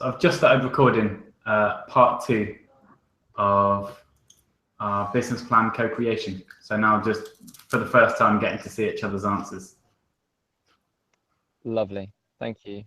I've just started recording part 2 of our business plan co-creation. So now just for the first time getting to see each other's answers. Lovely. Thank you.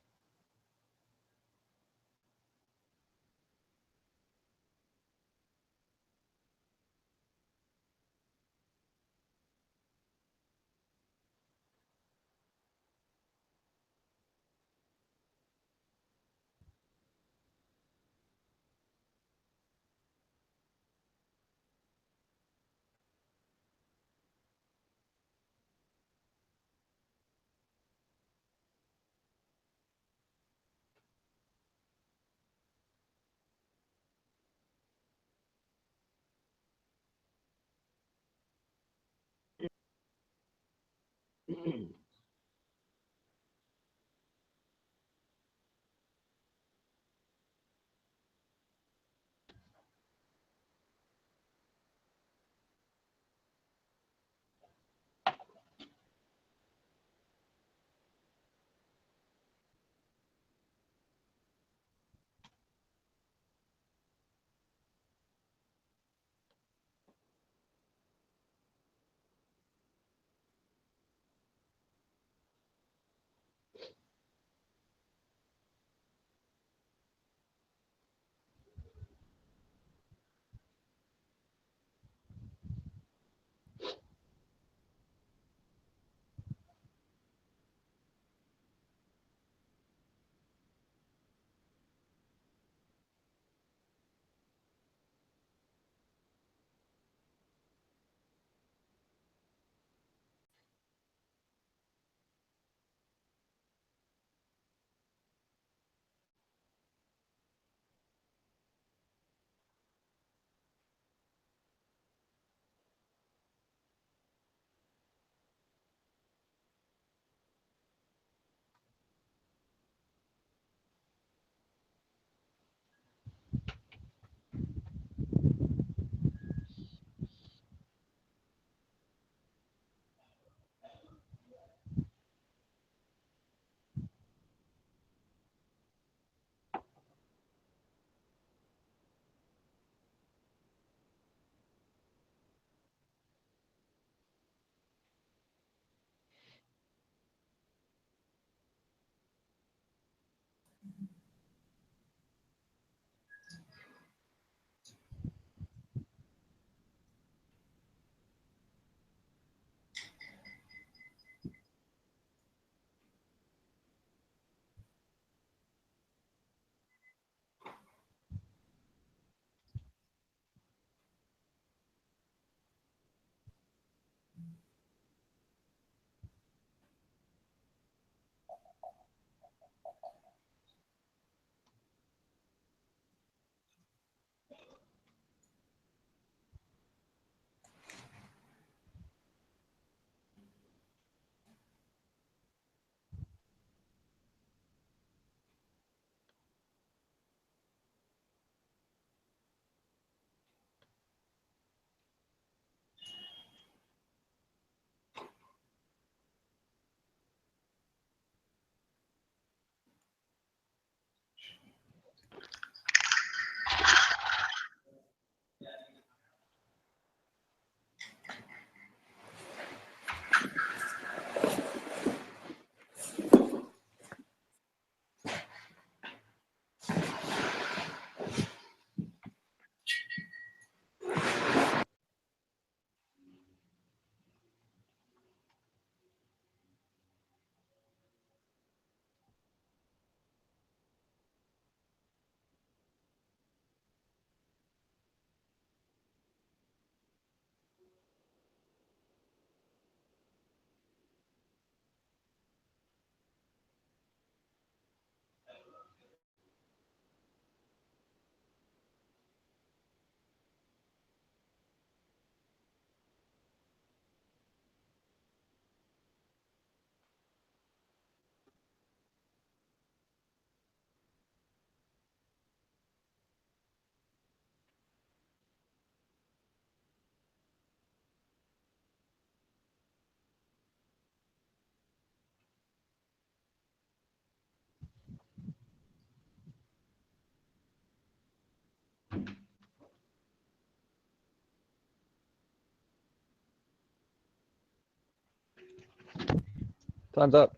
Time's up.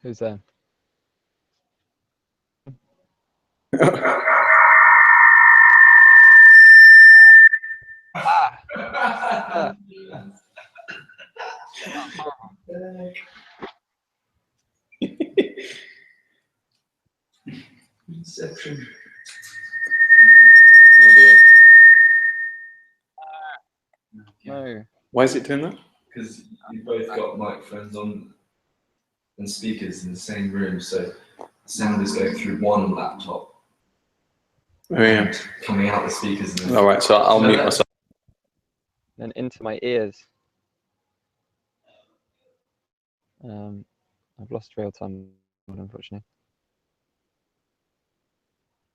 Who's there? Inception. Oh dear. No. Why is it doing that? Because you've both got microphones on and speakers in the same room, so sound is going through one laptop Oh yeah. and coming out the speakers. And All right, so I'll mute myself. Then into my ears. I've lost real time, unfortunately.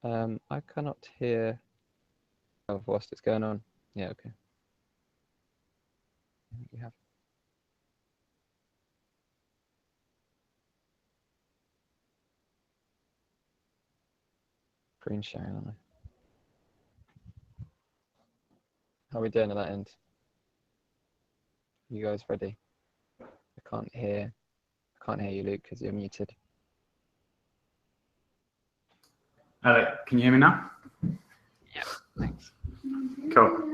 I cannot hear. Oh, whilst it's going on. Yeah, okay. We have. Screen sharing, aren't I? How are we doing at that end? You guys ready? I can't hear you, Luke, because you're muted. Alec, can you hear me now? Yeah, thanks. Cool.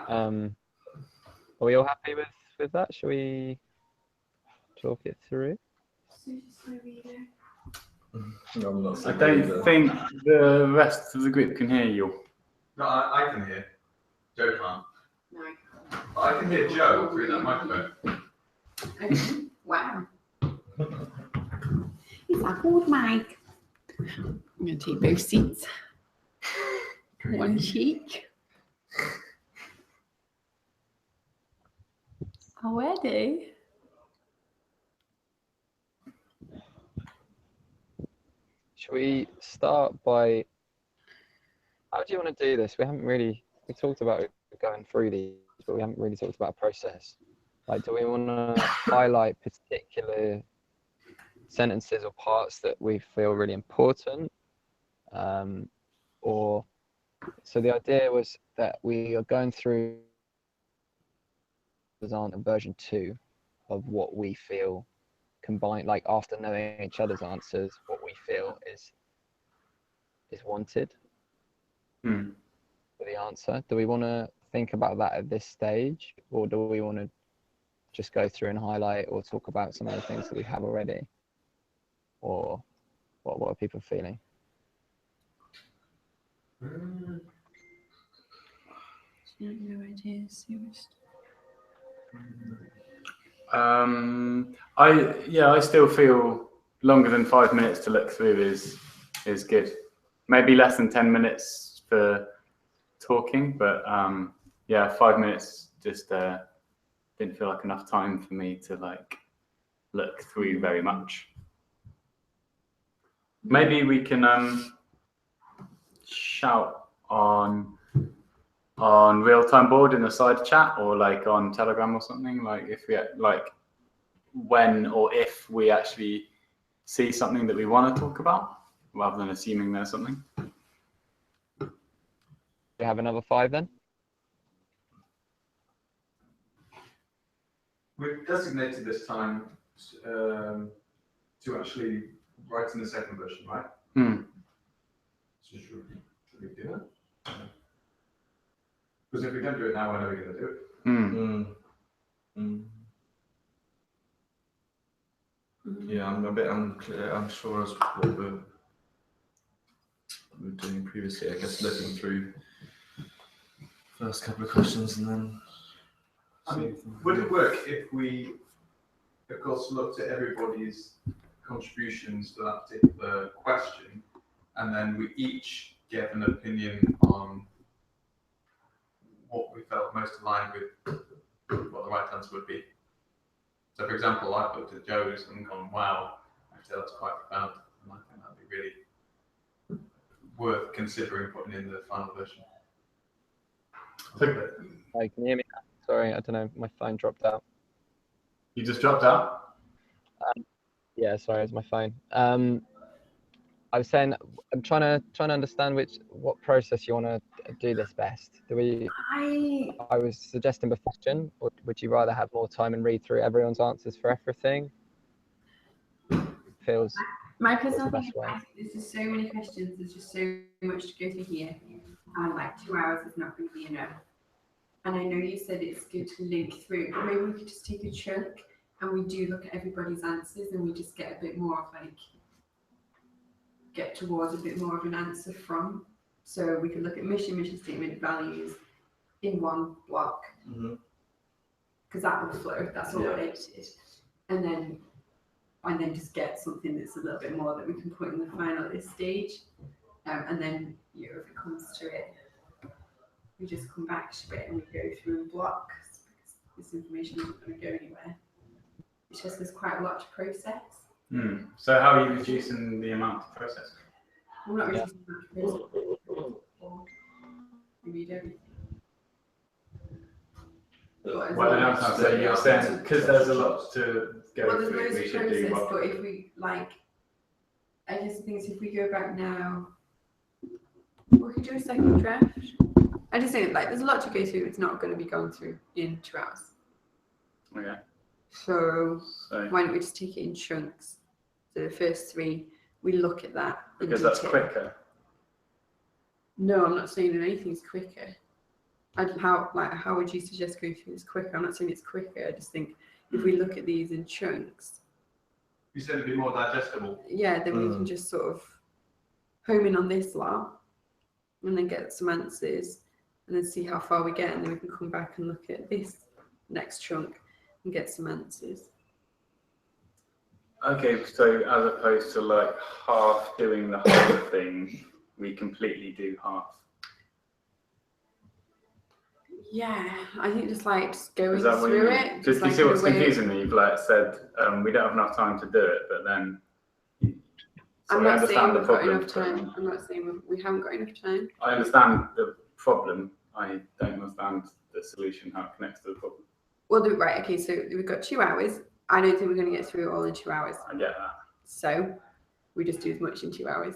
Are we all happy with that? Shall we talk it through? No, I'm not I don't think the rest of the group can hear you. No, I can hear. Joe can't. No. I can hear Joe through that microphone. Okay. Wow. It's a good mic. I'm going to take both seats. One cheek. Already? Shall we start by, how do you want to do this? We talked about going through these, but we haven't really talked about a process. Like, do we want to highlight particular sentences or parts that we feel really important? So the idea was that we are going through version 2 of what we feel combined, like after knowing each other's answers, what we feel is wanted for the answer. Do we want to think about that at this stage, or do we want to just go through and highlight or talk about some of the things that we have already? Or what are people feeling? No ideas. I still feel longer than 5 minutes to look through is good. Maybe less than 10 minutes for talking, but yeah, 5 minutes just didn't feel like enough time for me to like look through very much. Maybe we can shout on real-time board in the side chat, or like on Telegram or something, like if we like when or if we actually see something that we want to talk about, rather than assuming there's something. We have another 5 then? We've designated this time to actually write in the second version, right? So should we do that? Because if we don't do it now, when are we going to do it? Yeah, I'm a bit unclear. I'm sure as what we were doing previously. I guess looking through first couple of questions and then. I mean, would it work if we, of course, looked at everybody's contributions to that particular question, and then we each gave an opinion on what we felt most aligned with what the right answer would be? So, for example, I've looked at Joe's and gone, wow, actually that's quite profound, and I think that'd be really worth considering putting in the final version. Hi, can you hear me? Sorry, I don't know, my phone dropped out. You just dropped out? Yeah, sorry, it's my phone. I was saying I'm trying to understand what process you want to do this best. I was suggesting before question, or would you rather have more time and read through everyone's answers for everything? Feels My what's personal the thing best is way? there's just so many questions, there's just so much to go through here, and like 2 hours is not going to be enough. And I know you said it's good to link through, but maybe we could just take a chunk and we do look at everybody's answers and we just get a bit more of like, get towards a bit more of an answer from. So we could look at mission statement, values in one block. Because that will flow, that's all it is. And then just get something that's a little bit more that we can put in the final at this stage. And then, if it comes to it, we just come back to it and we go through in blocks because this information isn't going to go anywhere. It's just there's quite a lot to process. So how are you reducing the amount to process? I'm not reducing the amount to process. We read everything. Well, I don't know. So you're saying because there's a lot to go there's through, loads we of should do process, what? but if we like, I guess the thing is, if we go back now, we could do a second draft. I just think like there's a lot to go through. It's not going to be gone through in 2 hours. Okay. So why don't we just take it in chunks? So the first 3, we look at that in because detail. that's quicker. No, I'm not saying that anything's quicker. How would you suggest going through this quicker? I'm not saying it's quicker. I just think if we look at these in chunks, You said it'd be more digestible. yeah, then we can just sort of home in on this lot and then get some answers and then see how far we get, and then we can come back and look at this next chunk and get some answers. Okay, so as opposed to like half doing the whole thing, we completely do half. Yeah, I think just going Is that what you through mean? it. Just you like see what's in a way- confusing me? You've like said we don't have enough time to do it, but then. So I'm I not saying understand the we've got problem. enough time. I'm not saying we haven't got enough time. I understand the problem. I don't understand the solution, how it connects to the problem. Well, right, okay, so we've got 2 hours. I don't think we're going to get through it all in 2 hours. I get that. So we just do as much in 2 hours.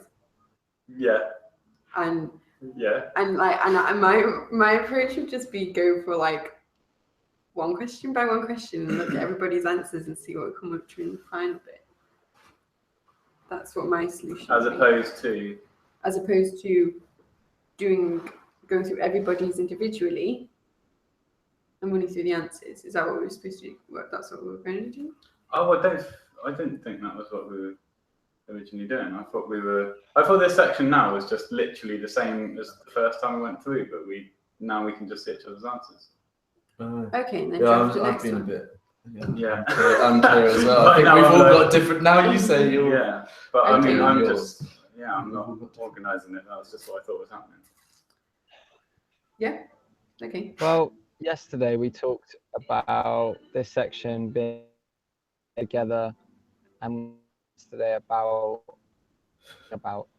Yeah. And yeah. And my approach would just be go for like one question by one question and look at everybody's answers and see what we come up to in the final bit. That's what my solution As would be. opposed to Going through everybody's individually and running through the answers. Is that what we were supposed to do? That's what we were going to do? Oh, I didn't think that was what we were originally doing. I thought this section now was just literally the same as the first time we went through, but now we can just see each other's answers. Okay, and then Yeah, the I've next been one. a bit Yeah. unclear as well. I think we've all got different. Now you say you're. Yeah, but Okay. I mean, I'm Yours. not organising it. That was just what I thought was happening. Yeah. Okay. Well, yesterday we talked about this section being together, and yesterday about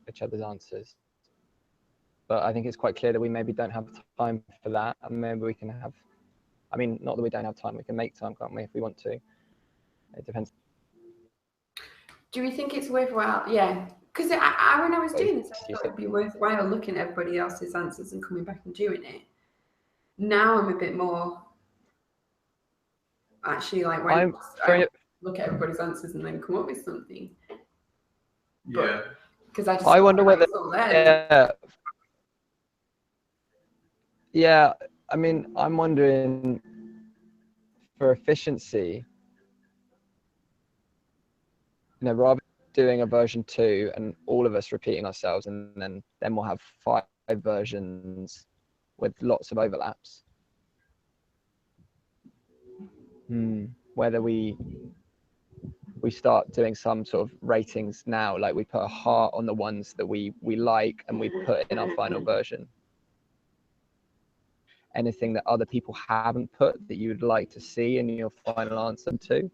each other's answers. But I think it's quite clear that we maybe don't have time for that, and maybe we can have. I mean, not that we don't have time. We can make time, can't we, if we want to? It depends. Do we think it's worthwhile? Yeah. Because when I was doing this, I thought it'd be worthwhile looking at everybody else's answers and coming back and doing it. Now I'm a bit more actually like when I look at everybody's answers and then come up with something. Yeah. Because I wonder whether. Yeah. I mean, I'm wondering for efficiency. Rather than doing a version 2 and all of us repeating ourselves, and then we'll have 5 versions with lots of overlaps. Whether we start doing some sort of ratings now, like we put a heart on the ones that we like and we put in our final version. Anything that other people haven't put that you would like to see in your final answer to?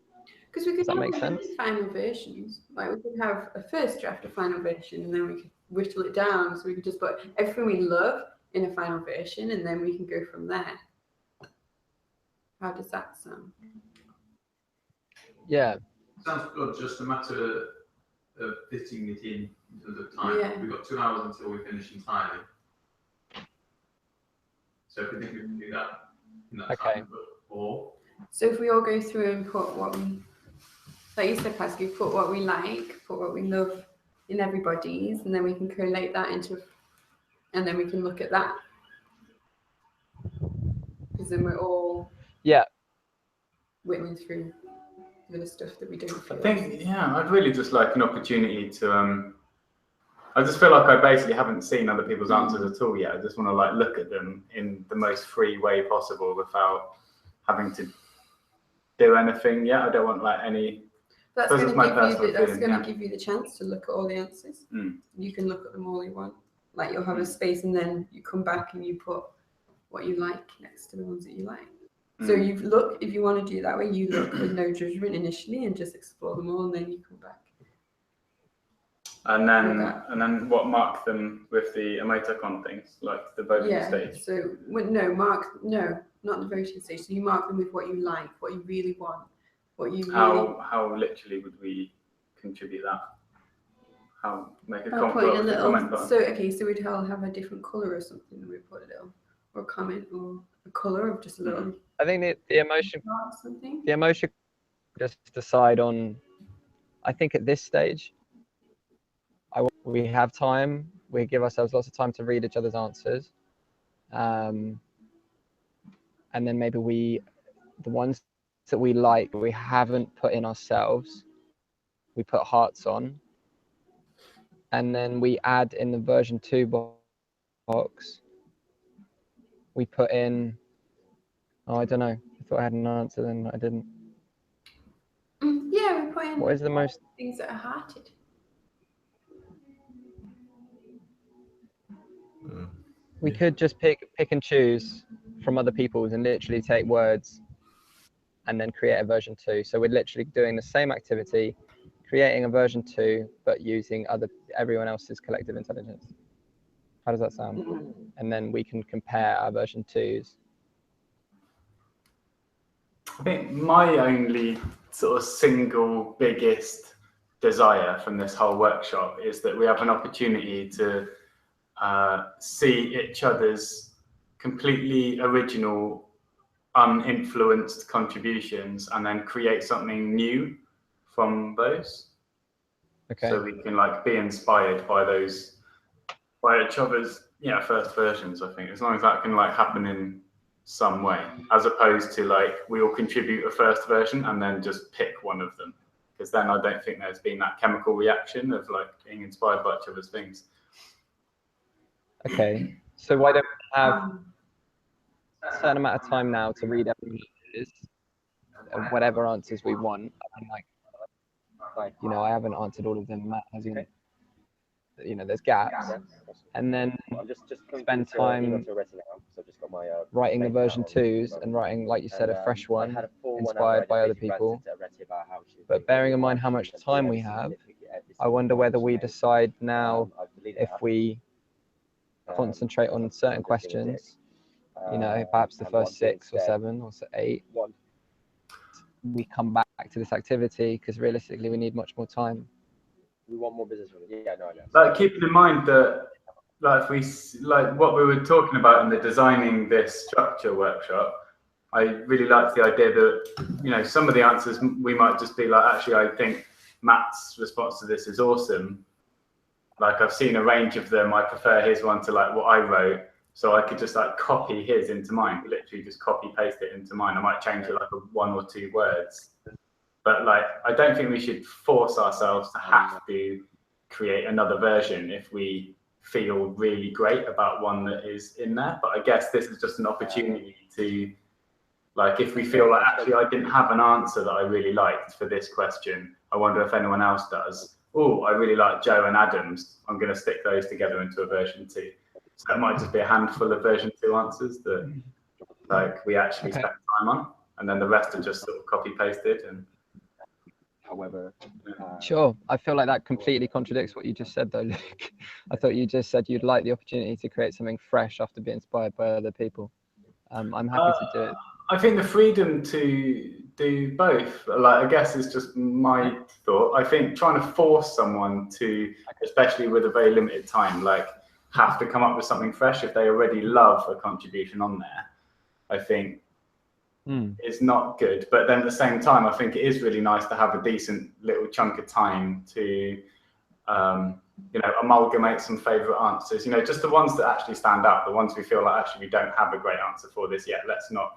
Because we could Does that have make sense? final versions. Like we could have a first draft, a final version, and then we could whittle it down. So we could just put everything we love in a final version, and then we can go from there. How does that sound? Yeah. Sounds good. Just a matter of fitting it in in terms of time. Yeah. We've got 2 hours until we finish entirely. So if we think we can do that in that Okay. time, or So if we all go through and put what we, like you said, Pascal, put what we like, put what we love in everybody's, and then we can collate that into, and then we can look at that. Because then we're all whittling through the stuff that we don't feel. I think, yeah, I'd really just like an opportunity to, I just feel like I basically haven't seen other people's answers at all yet. I just want to like look at them in the most free way possible without having to do anything yet. I don't want like any. That's Because going it's my personal to feeling, give you the chance to look at all the answers. Mm. You can look at them all you want. Like you'll have a space, and then you come back and you put what you like next to the ones that you like. So you look, if you want to do that way, you look with no judgment initially and just explore them all, and then you come back. And then what, mark them with the emoticon things, like the voting stage? So no, not the voting stage. So you mark them with what you like, what you really want, what you really. How literally would we contribute that? How make a By putting a little. comment button? So okay, so we'd all have a different color or something, and we put a little or comment or a color of just a little. I think the emotion. Or something. The emotion. Just decide on. I think at this stage. We have time. We give ourselves lots of time to read each other's answers, and then maybe the ones that we like, we haven't put in ourselves, we put hearts on, and then we add in the version 2 box. We put in. Oh, I don't know. I thought I had an answer, then I didn't. Yeah, we put in. What is the most things that are hearted? We could just pick and choose from other people's and literally take words and then create a version 2. So we're literally doing the same activity, creating a version 2, but using everyone else's collective intelligence. How does that sound? And then we can compare our version 2s. I think my only sort of single biggest desire from this whole workshop is that we have an opportunity to see each other's completely original, uninfluenced contributions and then create something new from those. Okay. So we can like be inspired by each other's first versions. I think as long as that can like happen in some way, as opposed to like we all contribute a first version and then just pick one of them, because then I don't think there's been that chemical reaction of like being inspired by each other's things. Okay, so why don't we have a certain amount of time now to read everyone else's, whatever answers we want. I mean, like, I haven't answered all of them. Matt hasn't. There's gaps, and then spend time writing the version 2s and writing, like you said, a fresh one inspired by other people. But bearing in mind how much time we have, I wonder whether we decide now if we concentrate on certain questions, perhaps the first 6 or 7 or 8, we come back to this activity, because realistically we need much more time. We want more business. Yeah, no, I know. Like keeping in mind that, like what we were talking about in the designing this structure workshop, I really liked the idea that some of the answers we might just be like, actually, I think Matt's response to this is awesome. Like I've seen a range of them. I prefer his one to like what I wrote, so I could just like copy his into mine. Literally just copy paste it into mine. I might change it like 1 or 2 words. But like, I don't think we should force ourselves to have to create another version if we feel really great about one that is in there. But I guess this is just an opportunity to, like, if we feel like actually I didn't have an answer that I really liked for this question, I wonder if anyone else does. Oh, I really like Joe and Adam's. I'm going to stick those together into a version 2. So that might just be a handful of version 2 answers that like we actually spent time on, and then the rest are just sort of copy pasted. And however, sure, I feel like that completely contradicts what you just said, though, Luke. I thought you just said you'd like the opportunity to create something fresh after being inspired by other people. I'm happy to do it. I think the freedom to do both, like I guess is just my thought. I think trying to force someone to, especially with a very limited time, like have to come up with something fresh if they already love a contribution on there, I think is not good. But then at the same time, I think it is really nice to have a decent little chunk of time to amalgamate some favourite answers, just the ones that actually stand out, the ones we feel like actually we don't have a great answer for this yet. Let's not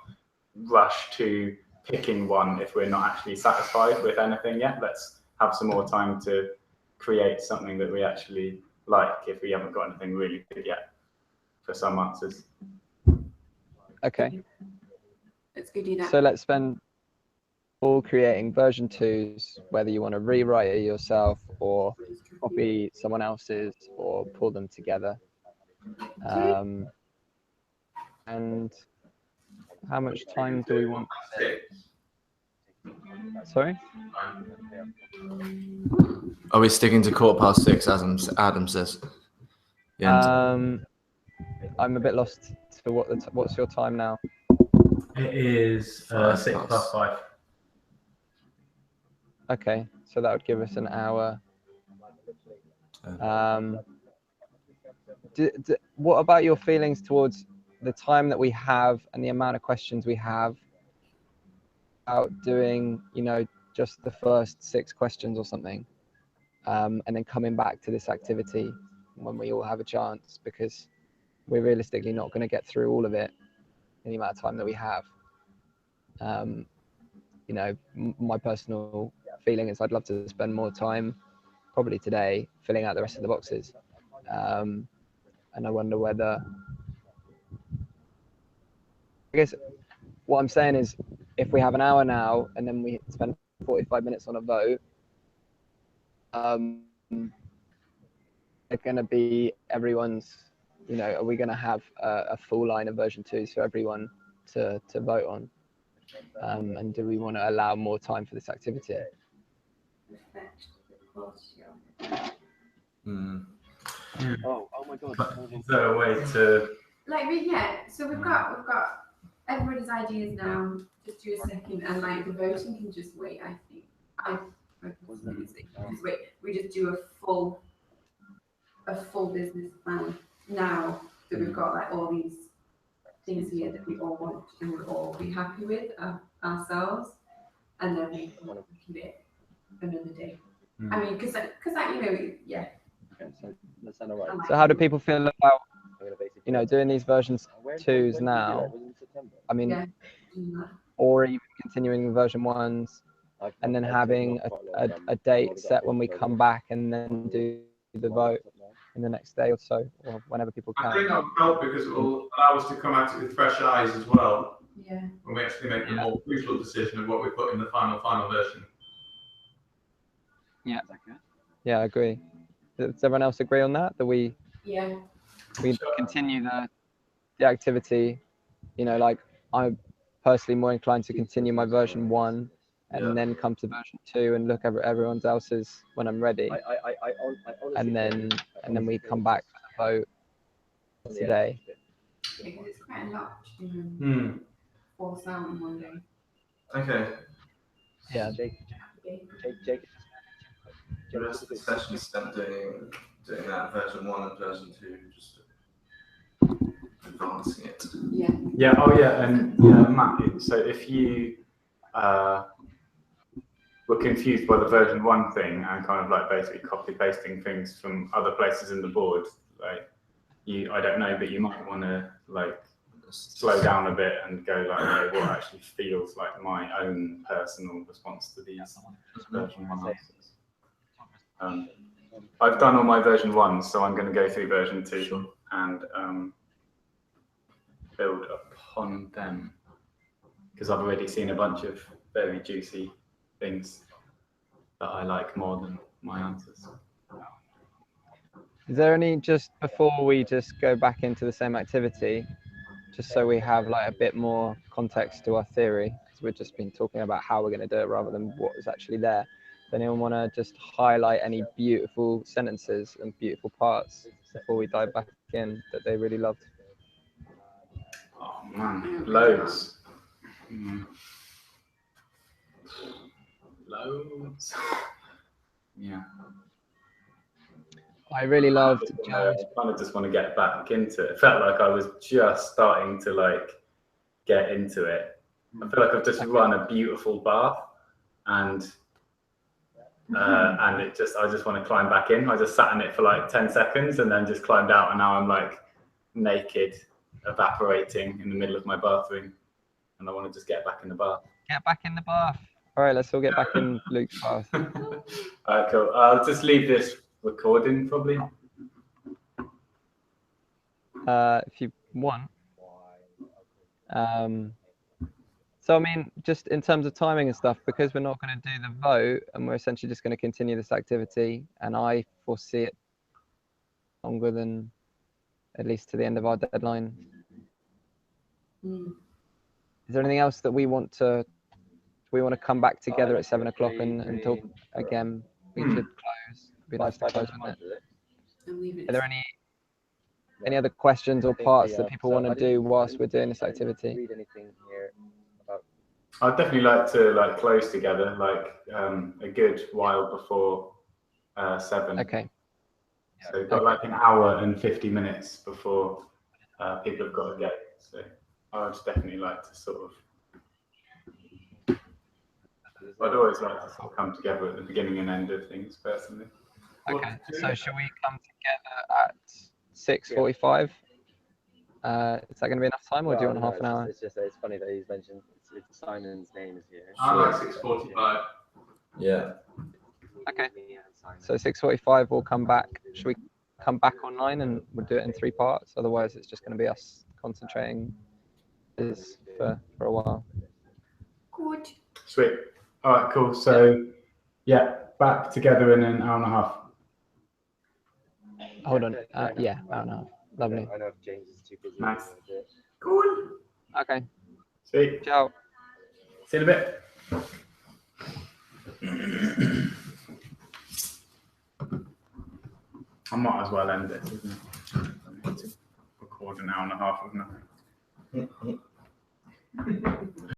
rush to picking one if we're not actually satisfied with anything yet. Let's have some more time to create something that we actually like if we haven't got anything really good yet for some answers. Okay. Let's go do that. So let's spend all creating version 2s, whether you want to rewrite it yourself or copy someone else's or pull them together. And how much time do we want? Sorry? Are we sticking to 6:15, as Adam says? I'm a bit lost for what's your time now? It is 5:06. Okay, so that would give us an hour. What about your feelings towards the time that we have and the amount of questions we have about doing, just the first 6 questions or something, and then coming back to this activity when we all have a chance, because we're realistically not going to get through all of it in the amount of time that we have. My personal feeling is I'd love to spend more time, probably today, filling out the rest of the boxes. And I wonder whether, I guess what I'm saying is, if we have an hour now and then we spend 45 minutes on a vote, they're going to be everyone's, are we going to have a full line of version 2s for everyone to vote on? And do we want to allow more time for this activity? Oh my God. Is there a way to So we've got everybody's ideas now. Just do a second, and the voting can just wait. I think just wait. We just do a full business plan now that we've got all these things here that we all want and we'll all be happy with ourselves, and then we can do it another day. I mean, because yeah. Okay, so that's all right. So how do people feel about, doing these versions 2s now? I mean, or even continuing version 1s, and then having a date set when we come back and then do the vote in the next day or so, or whenever people can. I think that would help because it will allow us to come at it with fresh eyes as well. Yeah. When we actually make the more crucial decision of what we put in the final version. Yeah. Yeah, I agree. Does everyone else agree on that? That we continue the activity, I'm personally more inclined to continue my version 1 and then come to version 2 and look at everyone else's when I'm ready. And then we come back for the vote today. It's quite a lot to force out in one day. Okay. Yeah. Jake. The rest of the session is spent doing that version 1 and version 2, just advancing it. Yeah. Yeah. Oh, yeah. And Matt. So if you were confused by the version 1 thing and kind of basically copy pasting things from other places in the board, I don't know, but you might want to slow down a bit and go okay, what actually feels like my own personal response to these version 1 answers. I've done all my version 1s, so I'm going to go through version 2 and build upon them, because I've already seen a bunch of very juicy things that I like more than my answers. Is there any, just before we just go back into the same activity, just so we have a bit more context to our theory, because we've just been talking about how we're going to do it rather than what is actually there. Does anyone want to just highlight any beautiful sentences and beautiful parts before we dive back in that they really loved? Oh man, loads. Loads. Yeah. I really loved I Joe's. kind of just want to get back into it. It felt like I was just starting to like get into it. I feel like I've just run a beautiful bath, and I just want to climb back in. I just sat in it for like 10 seconds and then just climbed out, and now I'm like naked, evaporating in the middle of my bathroom, and I want to just get back in the bath. Get back in the bath. All right, let's all get back in Luke's bath. All right, cool. I'll just leave this recording probably. If you want. So I mean, just in terms of timing and stuff, because we're not going to do the vote, and we're essentially just going to continue this activity, and I foresee it longer than at least to the end of our deadline. Is there anything else that we want to? Do we want to come back together at 7 o'clock and talk again? We should close. It'd be nice to close with it. Are there any other questions or parts that people want to do whilst we're doing this activity? Read anything here about. I'd definitely like to like close together, like a good while before 7. Okay. So we've got like an hour and 50 minutes before people have got to go. So I'd definitely like to sort of. I'd always like to sort of come together at the beginning and end of things personally. Okay. So shall we come together at 6:45? Is that going to be enough time, or do you want half an hour? It's funny that he's mentioned it's Simon's name is here. I like 6:45. Yeah. Okay. So 6:45, we'll come back. Should we come back online and we'll do it in 3 parts? Otherwise, it's just going to be us concentrating this for a while. Good. Sweet. All right, cool. So yeah, back together in an hour and a half. Hold on. Yeah, hour and a half. Lovely. I know if James is too busy. Nice. Cool. Okay. Sweet. Ciao. See you in a bit. I might as well end it, isn't it? I need to record an hour and a half of nothing.